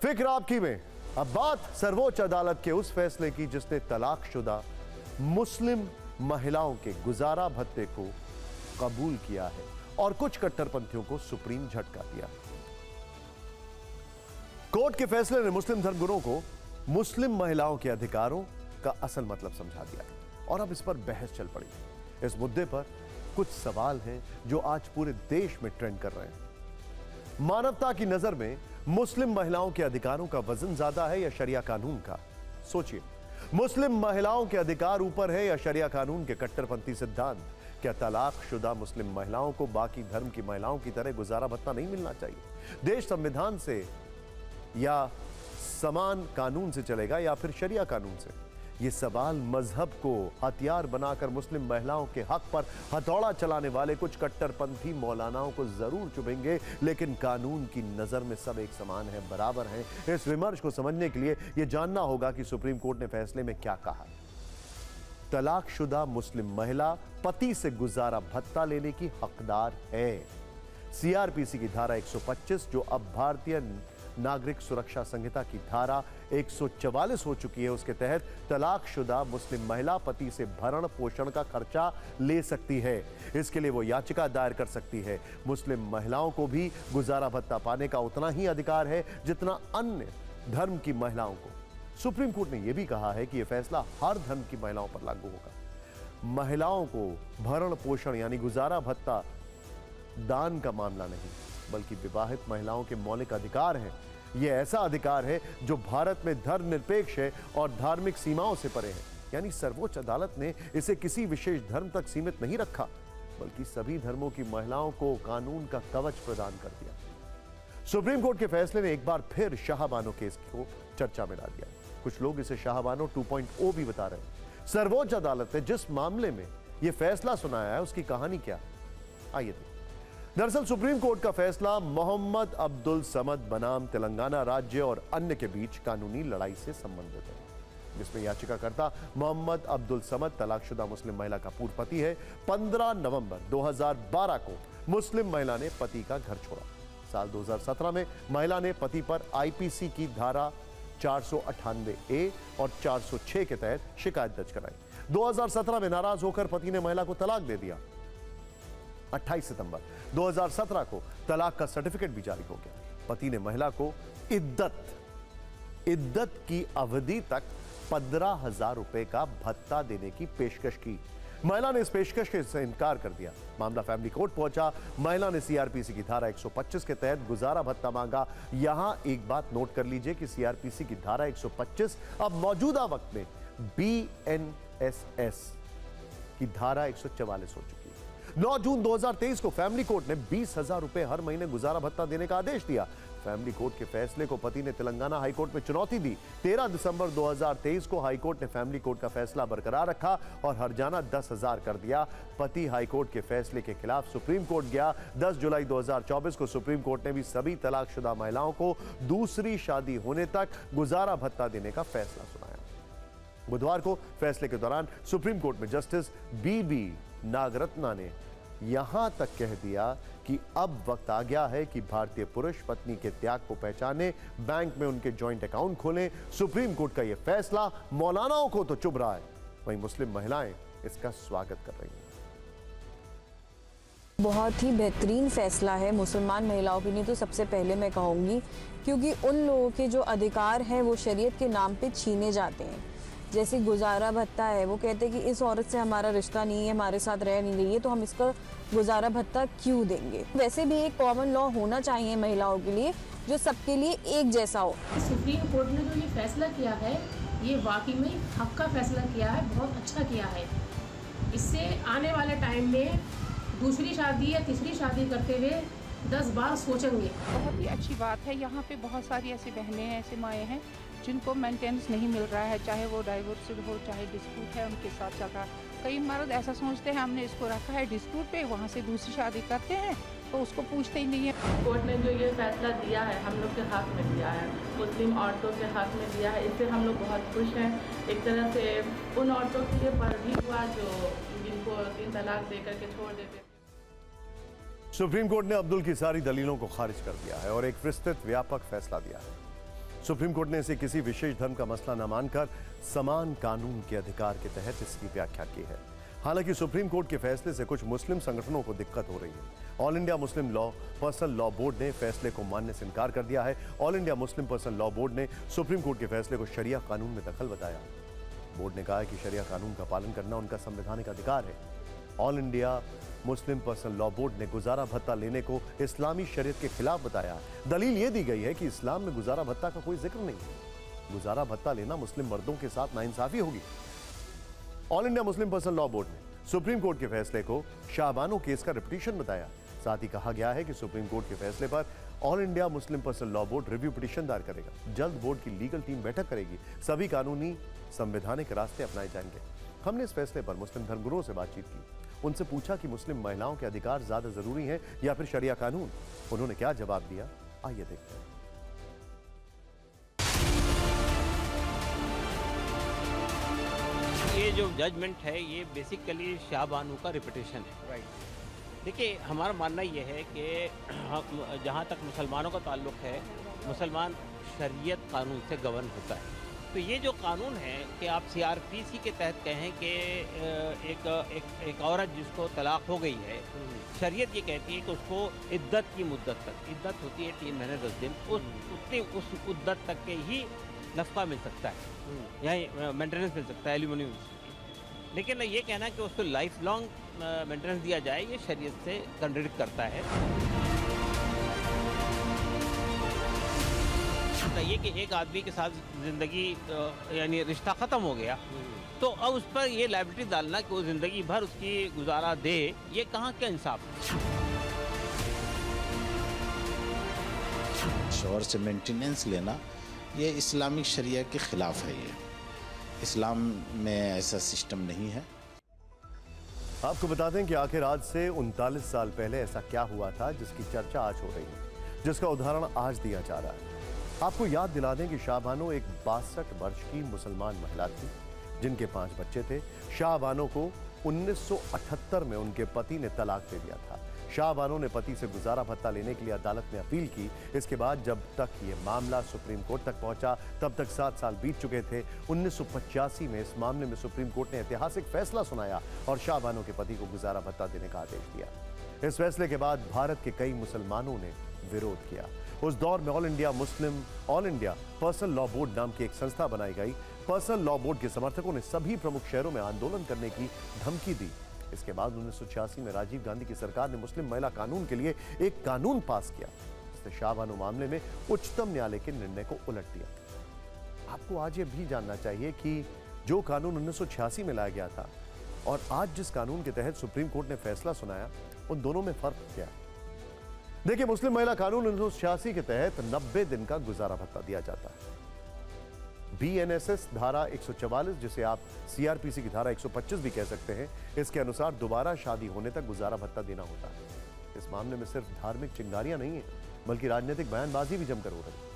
फिक्र आपकी में अब बात सर्वोच्च अदालत के उस फैसले की जिसने तलाकशुदा मुस्लिम महिलाओं के गुजारा भत्ते को कबूल किया है और कुछ कट्टरपंथियों को सुप्रीम झटका दिया। कोर्ट के फैसले ने मुस्लिम धर्मगुरुओं को मुस्लिम महिलाओं के अधिकारों का असल मतलब समझा दिया और अब इस पर बहस चल पड़ी। इस मुद्दे पर कुछ सवाल हैं जो आज पूरे देश में ट्रेंड कर रहे हैं। मानवता की नजर में मुस्लिम महिलाओं के अधिकारों का वजन ज्यादा है या शरिया कानून का? सोचिए, मुस्लिम महिलाओं के अधिकार ऊपर है या शरिया कानून के कट्टरपंथी सिद्धांत? क्या तलाकशुदा मुस्लिम महिलाओं को बाकी धर्म की महिलाओं की तरह गुजारा भत्ता नहीं मिलना चाहिए? देश संविधान से या समान कानून से चलेगा या फिर शरिया कानून से? ये सवाल मजहब को हथियार बनाकर मुस्लिम महिलाओं के हक पर हथौड़ा चलाने वाले कुछ कट्टरपंथी मौलानाओं को जरूर चुभेंगे, लेकिन कानून की नजर में सब एक समान है, बराबर हैं। इस विमर्श को समझने के लिए यह जानना होगा कि सुप्रीम कोर्ट ने फैसले में क्या कहा। तलाकशुदा मुस्लिम महिला पति से गुजारा भत्ता लेने की हकदार है। सीआरपीसी की धारा 125, जो अब भारतीय नागरिक सुरक्षा संहिता की धारा 144 हो चुकी है, उसके तहत तलाकशुदा मुस्लिम महिला पति से भरण पोषण का खर्चा ले सकती है। इसके लिए वो याचिका दायर कर सकती है। मुस्लिम महिलाओं को भी गुजारा भत्ता पाने का उतना ही अधिकार है जितना अन्य धर्म की महिलाओं को। सुप्रीम कोर्ट ने यह भी कहा है कि यह फैसला हर धर्म की महिलाओं पर लागू होगा। महिलाओं को भरण पोषण यानी गुजारा भत्ता दान का मामला नहीं, बल्कि विवाहित महिलाओं के मौलिक अधिकार हैं। यह ऐसा अधिकार है जो भारत में धर्मनिरपेक्ष है और धार्मिक सीमाओं से परे है। यानी सर्वोच्च अदालत ने इसे किसी विशेष धर्म तक सीमित नहीं रखा, बल्कि सभी धर्मों की महिलाओं को कानून का कवच प्रदान कर दिया। सुप्रीम कोर्ट के फैसले ने एक बार फिर शाहबानो केस को चर्चा में ला दिया। कुछ लोग इसे शाहबानो 2.0 भी बता रहे हैं। सर्वोच्च अदालत ने जिस मामले में यह फैसला सुनाया है उसकी कहानी क्या? आइए देखिए। दरअसल सुप्रीम कोर्ट का फैसला मोहम्मद अब्दुल समद बनाम तेलंगाना राज्य और अन्य के बीच कानूनी लड़ाई से संबंधित है, जिसमें याचिकाकर्ता मोहम्मद अब्दुल समद तलाकशुदा मुस्लिम महिला का पूर्व पति है। 15 नवंबर 2012 को मुस्लिम महिला ने पति का घर छोड़ा। साल 2017 में महिला ने पति पर आईपीसी की धारा 498A और 406 के तहत शिकायत दर्ज कराई। 2017 में नाराज होकर पति ने महिला को तलाक दे दिया। 28 सितंबर 2017 को तलाक का सर्टिफिकेट भी जारी हो गया। पति ने महिला को इद्दत की अवधि तक 15,000 रुपए का भत्ता देने की पेशकश की। महिला ने इस पेशकश से इनकार कर दिया। मामला फैमिली कोर्ट पहुंचा। महिला ने सीआरपीसी की धारा 125 के तहत गुजारा भत्ता मांगा। यहां एक बात नोट कर लीजिए कि सीआरपीसी की धारा 125 अब मौजूदा वक्त में बीएनएसएस की धारा 144 हो चुकी है। 9 जून 2023 को फैमिली कोर्ट ने 20,000 रुपए हर महीने गुजारा भत्ता देने का आदेश दिया। फैमिली कोर्ट के फैसले को पति ने तेलंगाना हाईकोर्ट में चुनौती दी। 13 दिसंबर 2023 को हाईकोर्ट ने फैमिली कोर्ट का फैसला बरकरार रखा और हर्जाना 10,000 कर दिया। पति हाईकोर्ट के फैसले के खिलाफ सुप्रीम कोर्ट गया। 10 जुलाई 2024 को सुप्रीम कोर्ट ने भी सभी तलाकशुदा महिलाओं को दूसरी शादी होने तक गुजारा भत्ता देने का फैसला सुनाया। बुधवार को फैसले के दौरान सुप्रीम कोर्ट में जस्टिस बीबी नागरत्ना ने यहां तक कह दिया कि अब वक्त आ गया है कि भारतीय पुरुष पत्नी के त्याग को पहचाने, बैंक में उनके जॉइंट अकाउंट खोलें। सुप्रीम कोर्ट का यह फैसला मौलानाओं को तो चुभ रहा है, वहीं मुस्लिम महिलाएं इसका स्वागत कर रही हैं। बहुत ही बेहतरीन फैसला है मुसलमान महिलाओं के लिए, तो सबसे पहले मैं कहूँगी, क्योंकि उन लोगों के जो अधिकार हैं वो शरीयत के नाम पे छीने जाते हैं। जैसे गुजारा भत्ता है, वो कहते हैं कि इस औरत से हमारा रिश्ता नहीं है, हमारे साथ रह नहीं रही है, तो हम इसका गुजारा भत्ता क्यों देंगे। वैसे भी एक कॉमन लॉ होना चाहिए महिलाओं के लिए जो सबके लिए एक जैसा हो। सुप्रीम कोर्ट ने जो ये फैसला किया है, ये वाकई में हक का फैसला किया है, बहुत अच्छा किया है। इससे आने वाले टाइम में दूसरी शादी या तीसरी शादी करते हुए 10 बार सोचेंगे। बहुत ही अच्छी बात है। यहाँ पे बहुत सारी ऐसी बहनें हैं, ऐसे माएँ हैं जिनको मेंटेनेंस नहीं मिल रहा है, चाहे वो डाइवोर्स हो, चाहे डिस्प्यूट है उनके साथ चल रहा है। कई मर्द ऐसा सोचते हैं हमने इसको रखा है डिस्प्यूट पे, वहाँ से दूसरी शादी करते हैं तो उसको पूछते ही नहीं है। कोर्ट ने जो ये फैसला दिया है हम लोग के हक में दिया है, मुस्लिम औरतों के हक में दिया है। इससे हम लोग बहुत खुश हैं। एक तरह से उन औरतों के लिए पर भी हुआ जो जिनको 3 तलाक दे करके छोड़ देते। सुप्रीम कोर्ट ने अब्दुल की सारी दलीलों को खारिज कर दिया है और एक विस्तृत व्यापक फैसला दिया है। सुप्रीम कोर्ट ने इसे किसी विशेष धर्म का मसला न मानकर समान कानून के अधिकार के तहत इसकी व्याख्या की है। हालांकि सुप्रीम कोर्ट के फैसले से कुछ मुस्लिम संगठनों को दिक्कत हो रही है। All India Muslim law personal law board ने फैसले को मानने से इनकार कर दिया है। All India Muslim personal law board ने सुप्रीम कोर्ट के फैसले को शरिया कानून में दखल बताया। बोर्ड ने कहा है कि शरिया कानून का पालन करना उनका संवैधानिक अधिकार है। All India Muslim personal law board ने गुजारा भत्ता लेने को इस्लामी शरीयत के खिलाफ बताया। दलील यह दी गई है कि इस्लाम में गुजारा भत्ता का कोई जिक्र नहीं है। गुजारा भत्ता लेना मुस्लिम मर्दों के साथ नाइंसाफी होगी। All India Muslim personal law board ने सुप्रीम कोर्ट के फैसले को शाहबानो केस का रिपीटिशन बताया। साथ ही कहा गया है कि सुप्रीम कोर्ट के फैसले पर all India Muslim personal law board review petition दायर करेगा। जल्द बोर्ड की लीगल टीम बैठक करेगी। सभी कानूनी संवैधानिक रास्ते अपनाए जाएंगे। हमने इस फैसले पर मुस्लिम धर्मगुरुओं से बातचीत की। उनसे पूछा कि मुस्लिम महिलाओं के अधिकार ज्यादा जरूरी हैं या फिर शरिया कानून। उन्होंने क्या जवाब दिया, आइए देखते हैं। ये जो जजमेंट है ये बेसिकली शाहबानो का रिपीटेशन है। राइट। देखिए, हमारा मानना ये है कि जहाँ तक मुसलमानों का ताल्लुक है, मुसलमान शरीयत कानून से गवर्न होता है। तो ये जो कानून है कि आप CRPC के तहत कहें कि एक औरत जिसको तलाक हो गई है, शरीयत ये कहती है कि उसको इद्दत की मुद्दत तक, इद्दत होती है 3 महीने 10 दिन, उस मुद्दत तक के ही नफ़ा मिल सकता है या मेंटेनेंस मिल सकता है, एलिमनी मिल सकती है। लेकिन ये कहना कि उसको लाइफ लॉन्ग मेंटेनेंस दिया जाए, ये शरीयत से कंट्रडिक्ट करता है। ये कि एक आदमी के साथ ज़िंदगी यानी रिश्ता ख़त्म हो गया, तो अब उस पर ये लायबिलिटी डालना कि वो ज़िंदगी भर उसकी गुजारा दे, ये कहाँ का इंसाफ है। शौहर से मेंटेनेंस लेना ये इस्लामिक शरिया के ख़िलाफ़ है। ये इस्लाम में ऐसा सिस्टम नहीं है। आपको बता दें कि आखिर आज से 39 साल पहले ऐसा क्या हुआ था जिसकी चर्चा आज हो रही है, जिसका उदाहरण आज दिया जा रहा है। आपको याद दिला दें कि शाहबानो एक 62 वर्ष की मुसलमान महिला थी जिनके 5 बच्चे थे। शाहबानो को 1978 में उनके पति ने तलाक दे दिया था। शाहबानो ने पति से गुजारा भत्ता लेने के लिए अदालत में अपील की। इसके बाद जब तक ये मामला सुप्रीम कोर्ट तक पहुंचा तब तक 7 साल बीत चुके थे। 1985 में इस मामले में सुप्रीम कोर्ट ने ऐतिहासिक फैसला सुनाया और शाहबानो के पति को गुजारा भत्ता देने का आदेश दिया। इस फैसले के बाद भारत के कई मुसलमानों ने विरोध किया। उस दौर में all India personal law board नाम की एक संस्था बनाई गई। पर्सनल लॉ बोर्ड के समर्थकों ने सभी प्रमुख शहरों में आंदोलन करने की धमकी दी। इसके बाद 1986 में राजीव गांधी की सरकार ने मुस्लिम महिला कानून के लिए एक कानून पास किया, जिसने शाहबानो मामले में उच्चतम न्यायालय के निर्णय को उलट दिया। आपको आज ये भी जानना चाहिए कि जो कानून 1986 में लाया गया था और आज जिस कानून के तहत सुप्रीम कोर्ट ने फैसला सुनाया, उन दोनों में फर्क क्या है। देखिए, मुस्लिम महिला कानून 1986 के तहत 90 दिन का गुजारा भत्ता दिया जाता है। BNSS धारा 144, जिसे आप CRPC की धारा 125 भी कह सकते हैं, इसके अनुसार दोबारा शादी होने तक गुजारा भत्ता देना होता है। इस मामले में सिर्फ धार्मिक चिंगारियां नहीं है, बल्कि राजनीतिक बयानबाजी भी जमकर हो रही है।